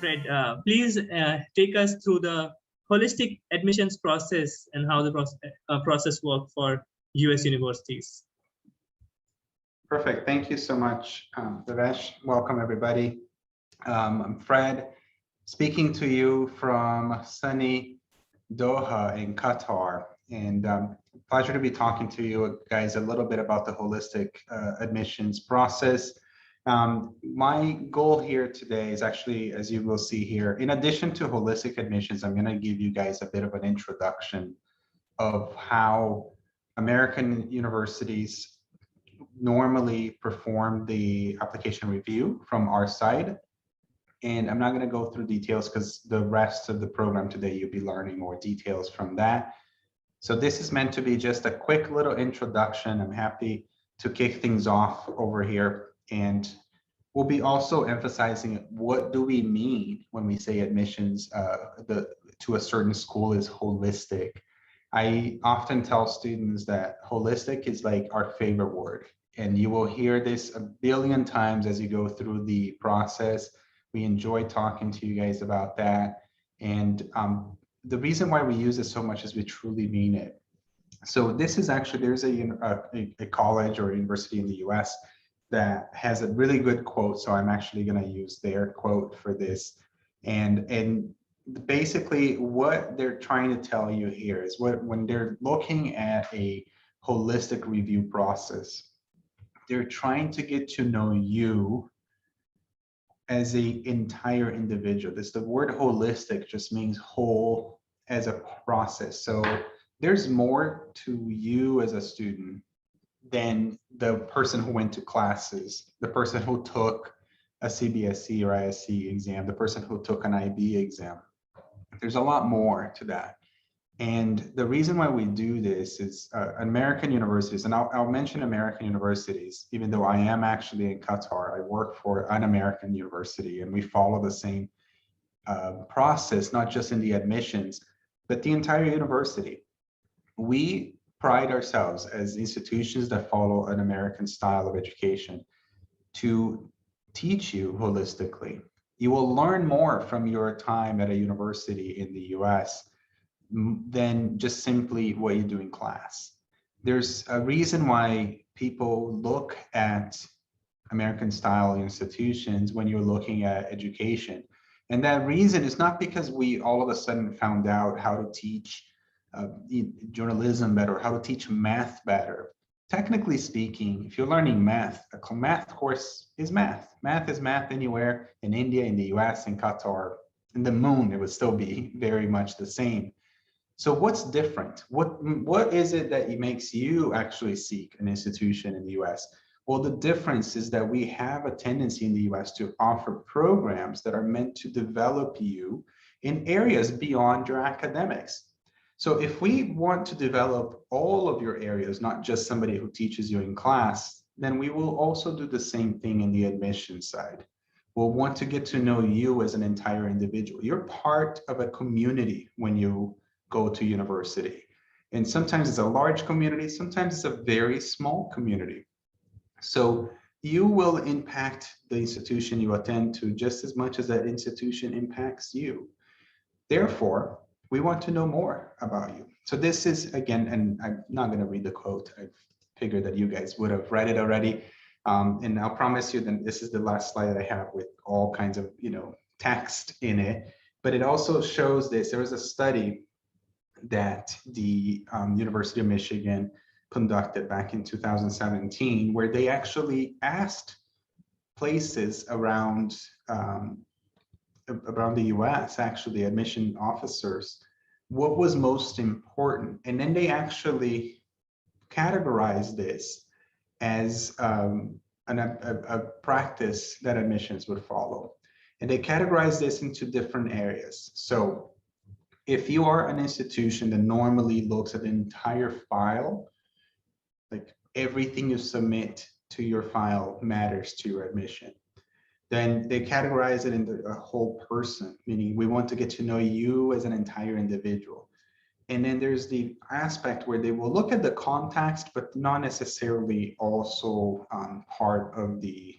Fred, please take us through the holistic admissions process and how the process works for US universities. Perfect. Thank you so much, Devesh. Welcome, everybody. I'm Fred, speaking to you from sunny Doha in Qatar. And pleasure to be talking to you guys a little bit about the holistic admissions process. My goal here today is actually, as you will see here, in addition to holistic admissions, I'm going to give you guys a bit of an introduction of how American universities normally perform the application review from our side. And I'm not going to go through details because the rest of the program today, you'll be learning more details from that. So this is meant to be just a quick little introduction. I'm happy to kick things off over here. And we'll be also emphasizing what do we mean when we say admissions to a certain school is holistic. I often tell students that holistic is like our favorite word. And you will hear this a billion times as you go through the process. We enjoy talking to you guys about that. And the reason why we use it so much is we truly mean it. So this is actually, there's a college or university in the US that has a really good quote. So I'm actually going to use their quote for this. And basically what they're trying to tell you here is when they're looking at a holistic review process, they're trying to get to know you as an entire individual. The word holistic just means whole as a process. So there's more to you as a student than the person who went to classes, the person who took a CBSE or ISC exam, the person who took an IB exam. There's a lot more to that. And the reason why we do this is American universities, and I'll mention American universities, even though I am actually in Qatar. I work for an American university and we follow the same process, not just in the admissions, but the entire university. We pride ourselves as institutions that follow an American style of education to teach you holistically. You will learn more from your time at a university in the US than just simply what you do in class. There's a reason why people look at American style institutions when you're looking at education. And that reason is not because we all of a sudden found out how to teach journalism better, how to teach math better. Technically speaking, if you're learning math, a math course is math. Math is math anywhere in India, in the US, in Qatar, in the moon, it would still be very much the same. So what's different? What is it that makes you actually seek an institution in the US? Well, the difference is that we have a tendency in the US to offer programs that are meant to develop you in areas beyond your academics. So if we want to develop all of your areas, not just somebody who teaches you in class, then we will also do the same thing in the admission side. We'll want to get to know you as an entire individual. You're part of a community when you go to university. And sometimes it's a large community, sometimes it's a very small community. So you will impact the institution you attend to just as much as that institution impacts you. Therefore, we want to know more about you. So this is, again, and I'm not going to read the quote. I figured that you guys would have read it already. And I'll promise you that this is the last slide that I have with all kinds of, text in it. But it also shows this. There was a study that the University of Michigan conducted back in 2017, where they actually asked places around the US, actually admission officers, what was most important. And then they actually categorized this as a practice that admissions would follow. And they categorized this into different areas. So if you are an institution that normally looks at the entire file, like everything you submit to your file matters to your admission, then they categorize it into a whole person, meaning we want to get to know you as an entire individual. And then there's the aspect where they will look at the context, but not necessarily also part of the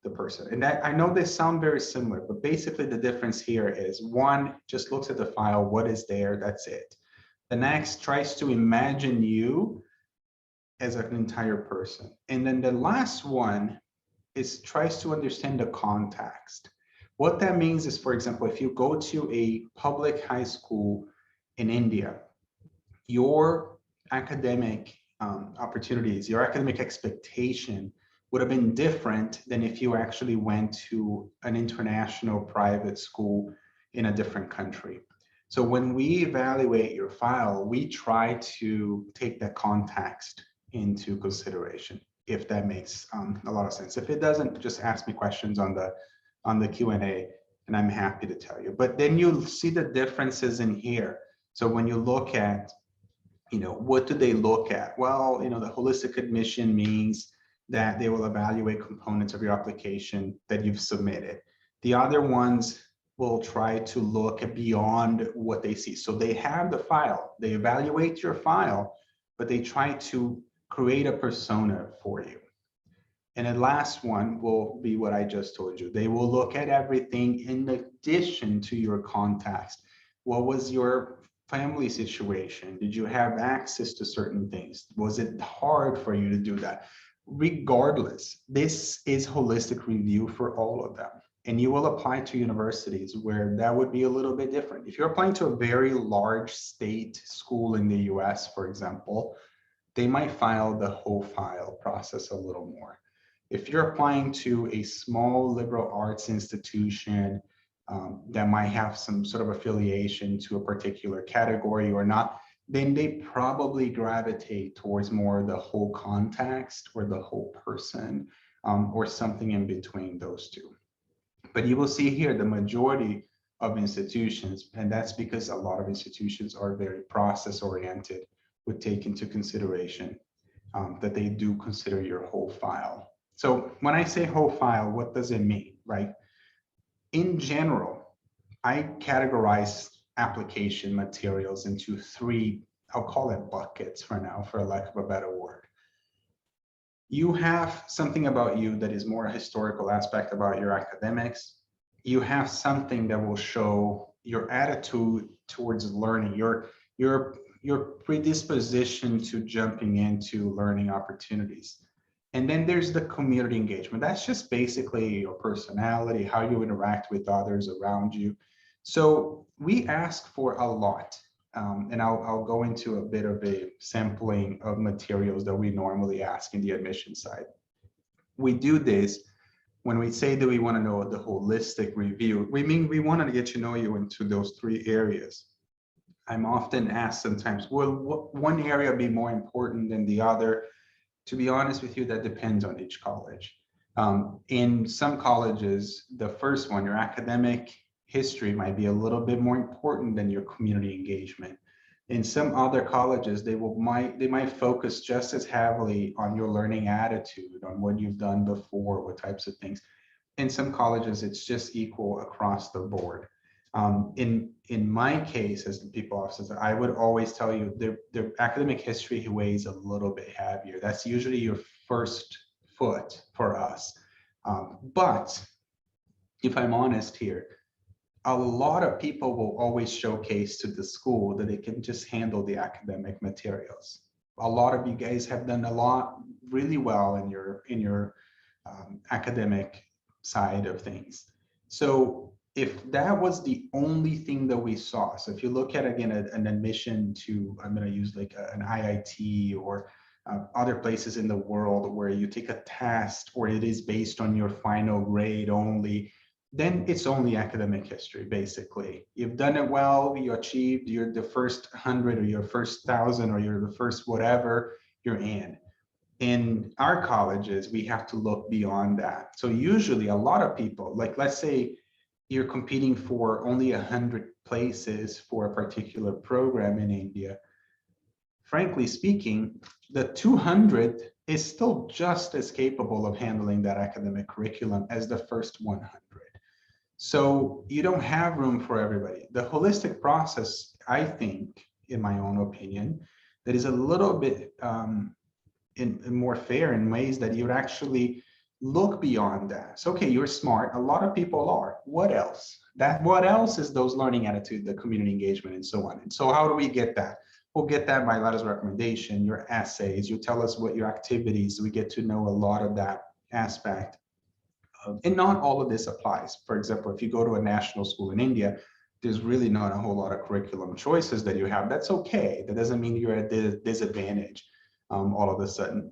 the person. And that, I know they sound very similar, but basically the difference here is one just looks at the file, what is there, that's it. The next tries to imagine you as an entire person. And then the last one is tries to understand the context. What that means is, for example, if you go to a public high school in India, your academic opportunities, your academic expectation would have been different than if you actually went to an international private school in a different country. So when we evaluate your file, we try to take that context into consideration, if that makes a lot of sense. If it doesn't, just ask me questions on the Q&A, and I'm happy to tell you. But then you'll see the differences in here. So when you look at, what do they look at? Well, the holistic admission means that they will evaluate components of your application that you've submitted. The other ones will try to look at beyond what they see. So they have the file, they evaluate your file, but they try to create a persona for you. And the last one will be what I just told you. They will look at everything in addition to your context. What was your family situation? Did you have access to certain things? Was it hard for you to do that? Regardless, this is holistic review for all of them. And you will apply to universities where that would be a little bit different. If you're applying to a very large state school in the US, for example, they might file the whole file process a little more. If you're applying to a small liberal arts institution that might have some sort of affiliation to a particular category or not, then they probably gravitate towards more the whole context or the whole person or something in between those two. But you will see here the majority of institutions, and that's because a lot of institutions are very process oriented, would take into consideration that they do consider your whole file. So when I say whole file, what does it mean, right? In general, I categorize application materials into three, I'll call it buckets for now, for lack of a better word. You have something about you that is more a historical aspect about your academics. You have something that will show your attitude towards learning, your predisposition to jumping into learning opportunities. And then there's the community engagement. That's just basically your personality, how you interact with others around you. So we ask for a lot. And I'll go into a bit of a sampling of materials that we normally ask in the admission side. We do this when we say that we want to know the holistic review. We mean we want to get to know you into those three areas. I'm often asked sometimes, will one area be more important than the other? To be honest with you, that depends on each college. In some colleges, the first one, your academic history, might be a little bit more important than your community engagement. In some other colleges, they might focus just as heavily on your learning attitude, on what you've done before, what types of things. In some colleges, it's just equal across the board. In my case, as the people officer, I would always tell you the academic history weighs a little bit heavier. That's usually your first foot for us. But if I'm honest here, a lot of people will always showcase to the school that they can just handle the academic materials. A lot of you guys have done a lot really well in your academic side of things. So if that was the only thing that we saw, so if you look at, again, an admission to, I'm going to use like an IIT or other places in the world where you take a test or it is based on your final grade only, then it's only academic history, basically. You've done it well, you achieved, you're the first 100 or your first 1,000 or you're the first whatever, you're in. In our colleges, we have to look beyond that. So usually a lot of people, like let's say you're competing for only 100 places for a particular program in India. Frankly speaking, the 200 is still just as capable of handling that academic curriculum as the first 100. So you don't have room for everybody. The holistic process, I think, in my own opinion, that is a little bit more fair in ways that you'd actually look beyond that. So, okay, you're smart. A lot of people are. What else? What else is those learning attitude, the community engagement, and so on. And so how do we get that? We'll get that by letters of recommendation, your essays, you tell us what your activities, we get to know a lot of that aspect. And not all of this applies. For example, if you go to a national school in India, there's really not a whole lot of curriculum choices that you have. That's okay. That doesn't mean you're at a disadvantage all of a sudden.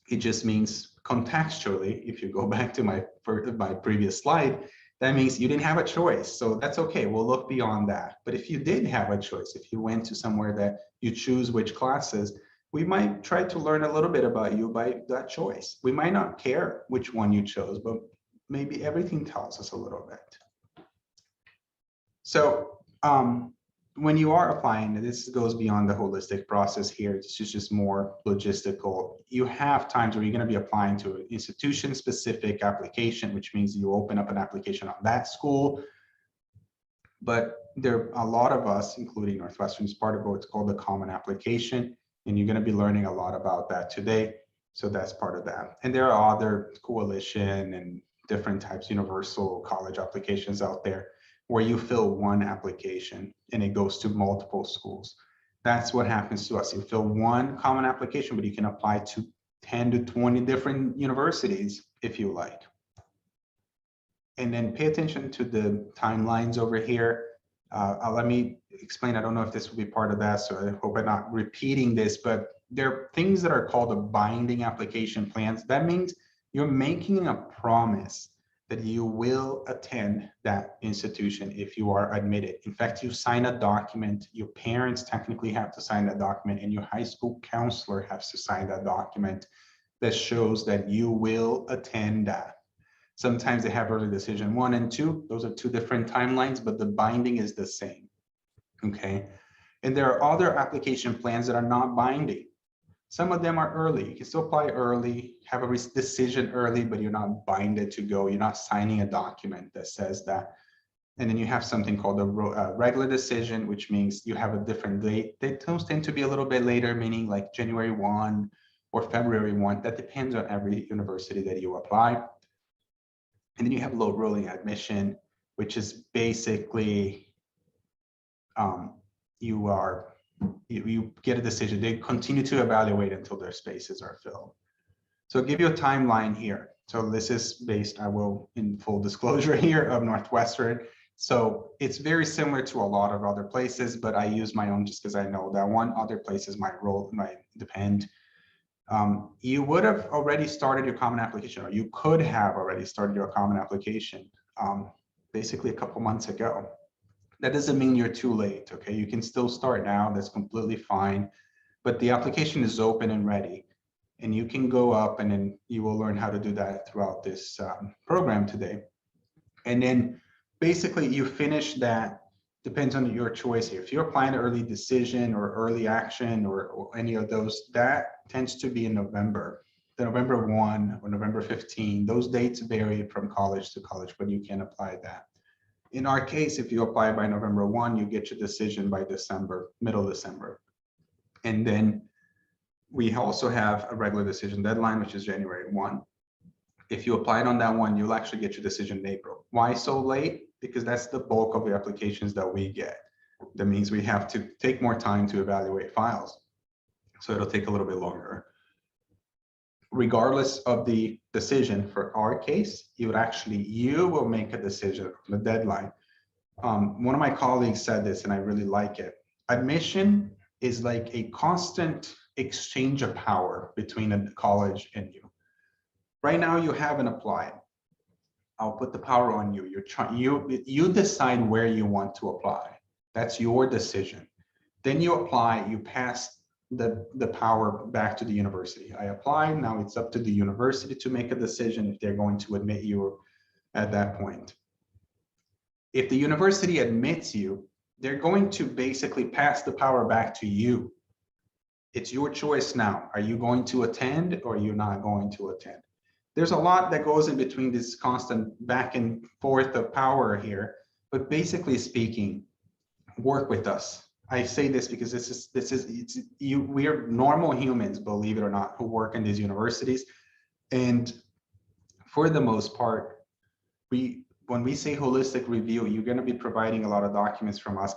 It just means contextually, if you go back to my previous slide, that means you didn't have a choice. So that's okay. We'll look beyond that. But if you did have a choice, if you went to somewhere that you choose which classes, we might try to learn a little bit about you by that choice. We might not care which one you chose, but maybe everything tells us a little bit. So when you are applying, this goes beyond the holistic process here. This is just more logistical. You have times where you're going to be applying to an institution-specific application, which means you open up an application on that school. But there are a lot of us, including Northwestern, is part of what's called the Common Application, and you're going to be learning a lot about that today. So that's part of that. And there are other coalition and different types, universal college applications out there, where you fill one application and it goes to multiple schools. That's what happens to us. You fill one common application, but you can apply to 10 to 20 different universities if you like. And then pay attention to the timelines over here. Let me explain. I don't know if this will be part of that, so I hope I'm not repeating this, but there are things that are called the binding application plans. That means you're making a promise that you will attend that institution if you are admitted. In fact, you sign a document, your parents technically have to sign that document, and your high school counselor has to sign that document that shows that you will attend that. Sometimes they have early decision 1 and 2. Those are 2 different timelines, but the binding is the same, okay? And there are other application plans that are not binding. Some of them are early. You can still apply early, have a decision early, but you're not binded to go. You're not signing a document that says that. And then you have something called a regular decision, which means you have a different date. Those tend to be a little bit later, meaning like January 1 or February 1. That depends on every university that you apply. And then you have low rolling admission, which is basically you get a decision. They continue to evaluate until their spaces are filled. So I'll give you a timeline here. So this is based, I will, in full disclosure here, of Northwestern. So it's very similar to a lot of other places, but I use my own just because I know that one. Other places might depend. You would have already started your common application, or you could have already started your common application basically a couple months ago. That doesn't mean you're too late, okay? You can still start now, that's completely fine, but the application is open and ready, and you can go up, and then you will learn how to do that throughout this program today. And then basically you finish that, depends on your choice here. If you're applying early decision or early action or any of those, that tends to be in November. The November 1 or November 15, those dates vary from college to college, but you can apply that. In our case, if you apply by November 1, you get your decision by December, middle December. And then we also have a regular decision deadline, which is January 1. If you applied on that one, you'll actually get your decision in April. Why so late? Because that's the bulk of the applications that we get. That means we have to take more time to evaluate files. So it'll take a little bit longer. Regardless of the decision, for our case, you will make a decision on the deadline. One of my colleagues said this, and I really like it. Admission is like a constant exchange of power between a college and you. Right now, you haven't applied. I'll put the power on you. You decide where you want to apply. That's your decision. Then you apply, you pass the power back to the university. I applied, now it's up to the university to make a decision if they're going to admit you at that point. If the university admits you, they're going to basically pass the power back to you. It's your choice now. Are you going to attend or are you not going to attend? There's a lot that goes in between this constant back and forth of power here, but basically speaking, work with us. I say this because we are normal humans, believe it or not, who work in these universities. And for the most part, when we say holistic review, you're going to be providing a lot of documents from us,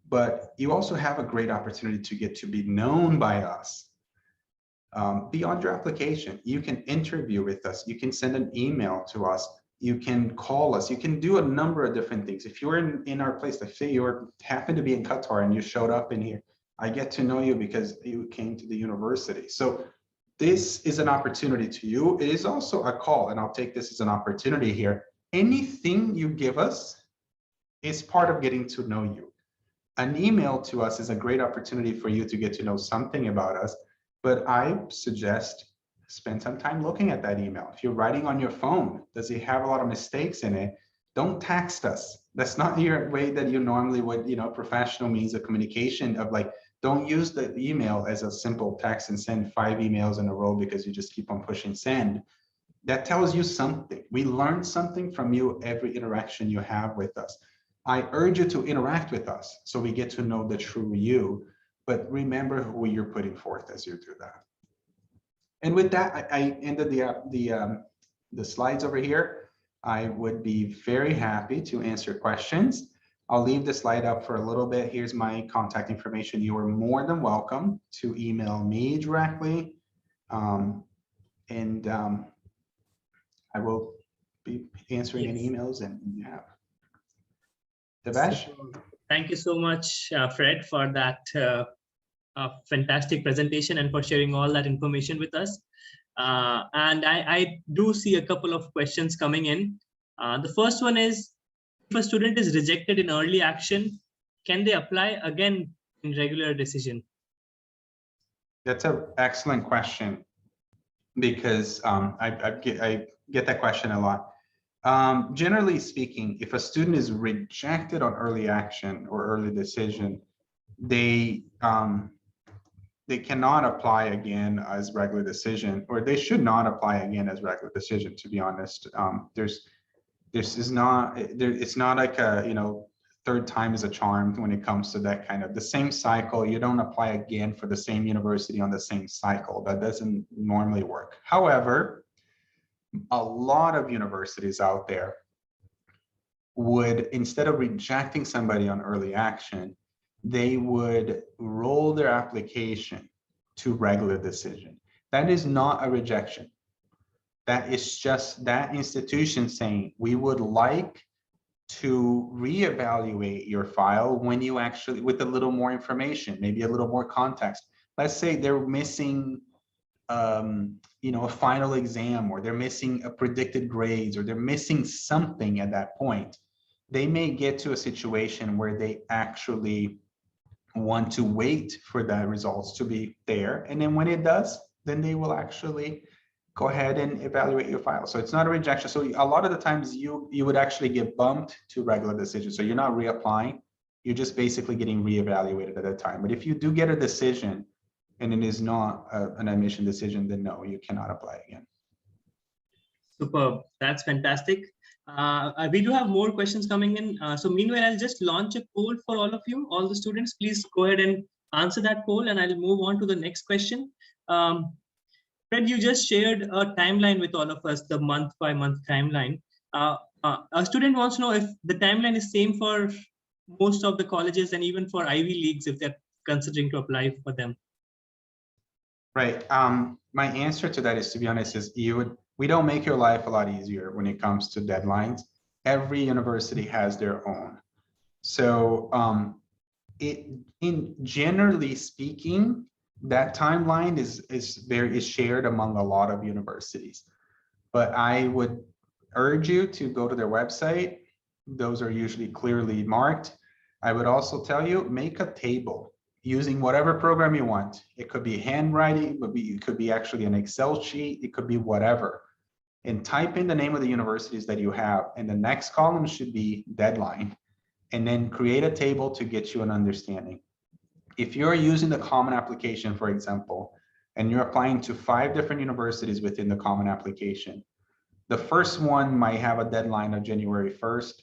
but you also have a great opportunity to get to be known by us. Beyond your application, you can interview with us, you can send an email to us, you can call us, you can do a number of different things. If you're in our place, let's say you happen to be in Qatar and you showed up in here, I get to know you because you came to the university. So this is an opportunity to you. It is also a call, and I'll take this as an opportunity here. Anything you give us is part of getting to know you. An email to us is a great opportunity for you to get to know something about us, but I suggest spend some time looking at that email. If you're writing on your phone, does it have a lot of mistakes in it? Don't text us. That's not your way that you normally would, professional means of communication of like, don't use the email as a simple text and send 5 emails in a row because you just keep on pushing send. That tells you something. We learn something from you every interaction you have with us. I urge you to interact with us so we get to know the true you, but remember who you're putting forth as you do that. And with that, I ended the slides over here. I would be very happy to answer questions. I'll leave the slide up for a little bit. Here's my contact information. You are more than welcome to email me directly. I will be answering any emails and yeah. Devesh? Thank you so much, Fred, for that fantastic presentation and for sharing all that information with us. And I do see a couple of questions coming in. The first one is, if a student is rejected in early action, can they apply again in regular decision? That's an excellent question because I get that question a lot. Generally speaking, if a student is rejected on early action or early decision, they cannot apply again as regular decision, or they should not apply again as regular decision, to be honest. It's not like a, third time is a charm when it comes to that kind of the same cycle. You don't apply again for the same university on the same cycle. That doesn't normally work. However, a lot of universities out there would, instead of rejecting somebody on early action, they would roll their application to regular decision. That is not a rejection. That is just that institution saying, we would like to reevaluate your file when you actually, with a little more information, maybe a little more context. Let's say they're missing a final exam, or they're missing a predicted grades, or they're missing something at that point. They may get to a situation where they actually want to wait for the results to be there. And then when it does, then they will actually go ahead and evaluate your file. So it's not a rejection. So a lot of the times you would actually get bumped to regular decision. So you're not reapplying, you're just basically getting reevaluated at that time. But if you do get a decision and it is not an admission decision, then no, you cannot apply again. Superb. That's fantastic. We do have more questions coming in. So meanwhile, I'll just launch a poll for all of you, all the students. Please go ahead and answer that poll, and I'll move on to the next question. Fred, you just shared a timeline with all of us, the month-by-month timeline. A student wants to know if the timeline is same for most of the colleges and even for Ivy Leagues if they're considering to apply for them. Right. My answer to that is, to be honest, is we don't make your life a lot easier when it comes to deadlines. Every university has their own. So generally speaking, that timeline is shared among a lot of universities. But I would urge you to go to their website. Those are usually clearly marked. I would also tell you, make a table using whatever program you want. It could be handwriting, it could be actually an Excel sheet, it could be whatever. And type in the name of the universities that you have, and the next column should be deadline. And then create a table to get you an understanding. If you're using the common application, for example, and you're applying to 5 different universities within the common application, the first one might have a deadline of January 1st,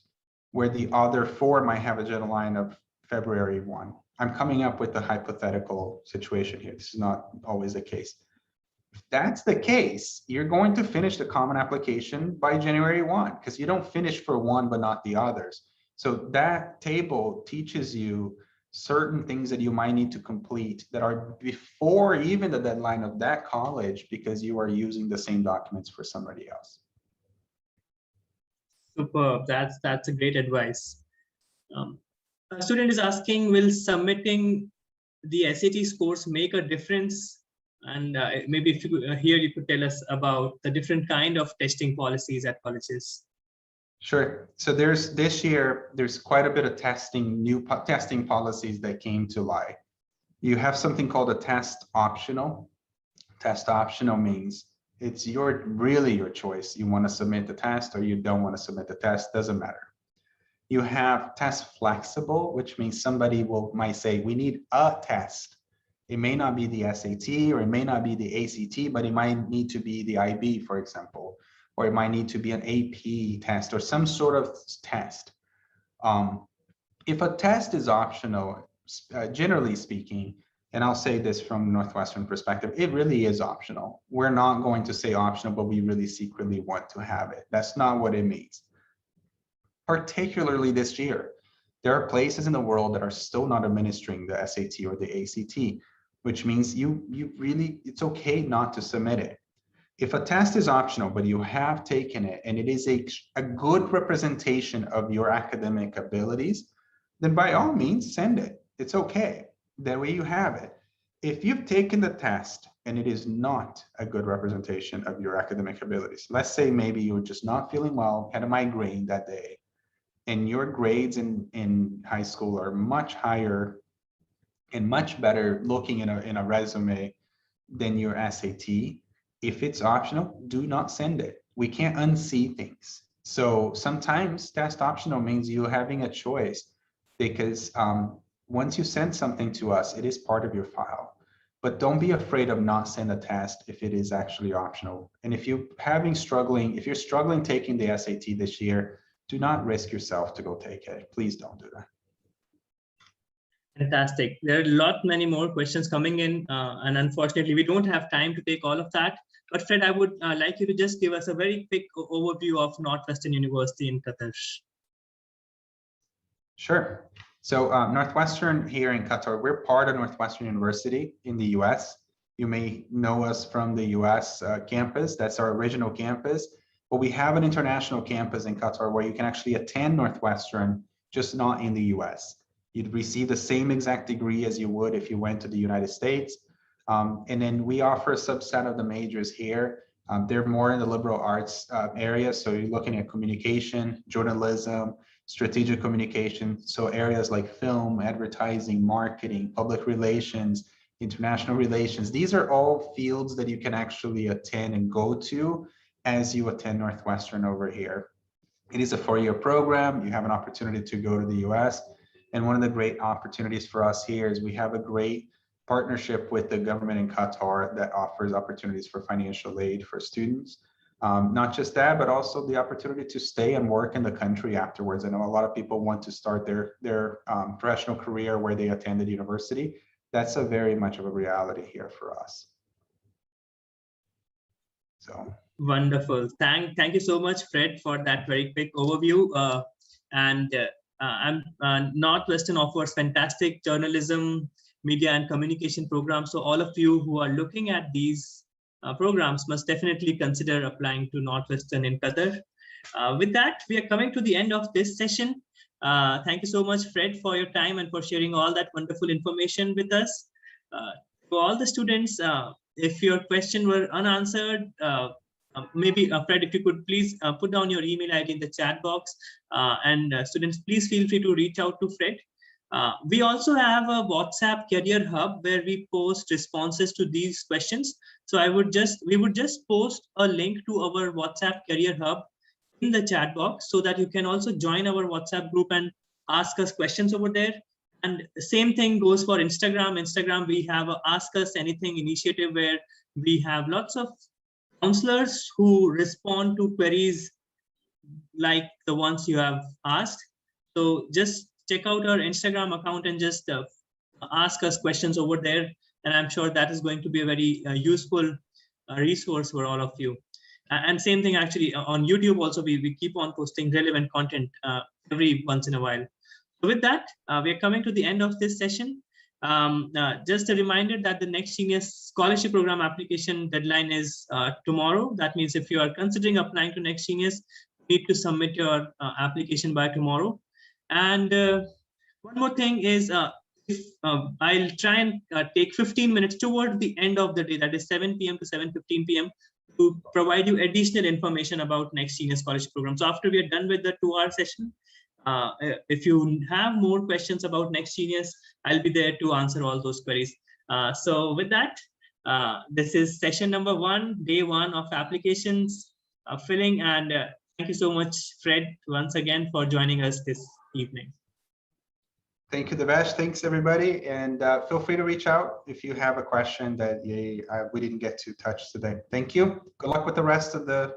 where the other 4 might have a deadline of February 1. I'm coming up with a hypothetical situation here. This is not always the case. If that's the case, you're going to finish the common application by January 1, because you don't finish for one but not the others. So that table teaches you certain things that you might need to complete that are before even the deadline of that college, because you are using the same documents for somebody else. Superb. That's a great advice. A student is asking, will submitting the SAT scores make a difference? And maybe if you here you could tell us about the different kind of testing policies at colleges. Sure. So this year, there's quite a bit of new testing policies that came to light. You have something called a test optional. Test optional means it's really your choice. You want to submit the test or you don't want to submit the test, doesn't matter. You have test flexible, which means somebody might say, we need a test. It may not be the SAT or it may not be the ACT, but it might need to be the IB, for example, or it might need to be an AP test or some sort of test. If a test is optional, generally speaking, and I'll say this from Northwestern perspective, it really is optional. We're not going to say optional, but we really secretly want to have it. That's not what it means. Particularly this year, there are places in the world that are still not administering the SAT or the ACT, which means it's okay not to submit it. If a test is optional, but you have taken it and it is a good representation of your academic abilities, then by all means send it. It's okay. That way you have it. If you've taken the test and it is not a good representation of your academic abilities, let's say maybe you're just not feeling well, had a migraine that day, and your grades in high school are much higher and much better looking in a resume than your SAT. If it's optional, do not send it. We can't unsee things. So sometimes test optional means you having a choice, because once you send something to us, it is part of your file. But don't be afraid of not send a test if it is actually optional. And if you're struggling taking the SAT this year, do not risk yourself to go take it. Please don't do that. Fantastic. There are many more questions coming in, and unfortunately, we don't have time to take all of that. But Fred, I would like you to just give us a very quick overview of Northwestern University in Qatar. Sure. So Northwestern here in Qatar, we're part of Northwestern University in the US. You may know us from the US campus. That's our original campus. But we have an international campus in Qatar where you can actually attend Northwestern, just not in the US. You'd receive the same exact degree as you would if you went to the United States. And then we offer a subset of the majors here. They're more in the liberal arts area. So you're looking at communication, journalism, strategic communication. So areas like film, advertising, marketing, public relations, international relations. These are all fields that you can actually attend and go to as you attend Northwestern over here. It is a 4-year program. You have an opportunity to go to the US. And one of the great opportunities for us here is we have a great partnership with the government in Qatar that offers opportunities for financial aid for students. Not just that, but also the opportunity to stay and work in the country afterwards. I know a lot of people want to start their professional career where they attended university. That's a very much of a reality here for us. So wonderful. Thank you so much, Fred, for that very quick overview. Northwestern offers fantastic journalism, media, and communication programs. So all of you who are looking at these programs must definitely consider applying to Northwestern in Qatar. With that, we are coming to the end of this session. Thank you so much, Fred, for your time and for sharing all that wonderful information with us. For all the students, if your question were unanswered, maybe Fred, if you could please put down your email ID in the chat box, and students, please feel free to reach out to Fred. We also have a WhatsApp Career Hub where we post responses to these questions. So we would just post a link to our WhatsApp Career Hub in the chat box so that you can also join our WhatsApp group and ask us questions over there. And the same thing goes for Instagram. Instagram, we have a Ask Us Anything initiative where we have lots of counselors who respond to queries like the ones you have asked. So just check out our Instagram account and just ask us questions over there. And I'm sure that is going to be a very useful resource for all of you. And same thing actually on YouTube also, we keep on posting relevant content every once in a while. So with that, we are coming to the end of this session. Just a reminder that the Next Genius Scholarship Program application deadline is tomorrow. That means if you are considering applying to Next Genius, you need to submit your application by tomorrow. And one more thing is, I'll try and take 15 minutes toward the end of the day, that is 7 p.m. to 7:15 p.m. to provide you additional information about Next Genius Scholarship Program. So after we are done with the 2-hour session, if you have more questions about Next Genius, I'll be there to answer all those queries. So with that, this is session number 1, day 1 of applications filling. And thank you so much, Fred, once again for joining us this evening. Thank you, Devesh. Thanks, everybody. And feel free to reach out if you have a question that we didn't get to touch today. Thank you. Good luck with the rest of the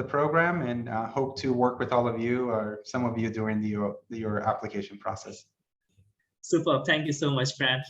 program, and hope to work with all of you or some of you during your application process. Super. Thank you so much, Fred.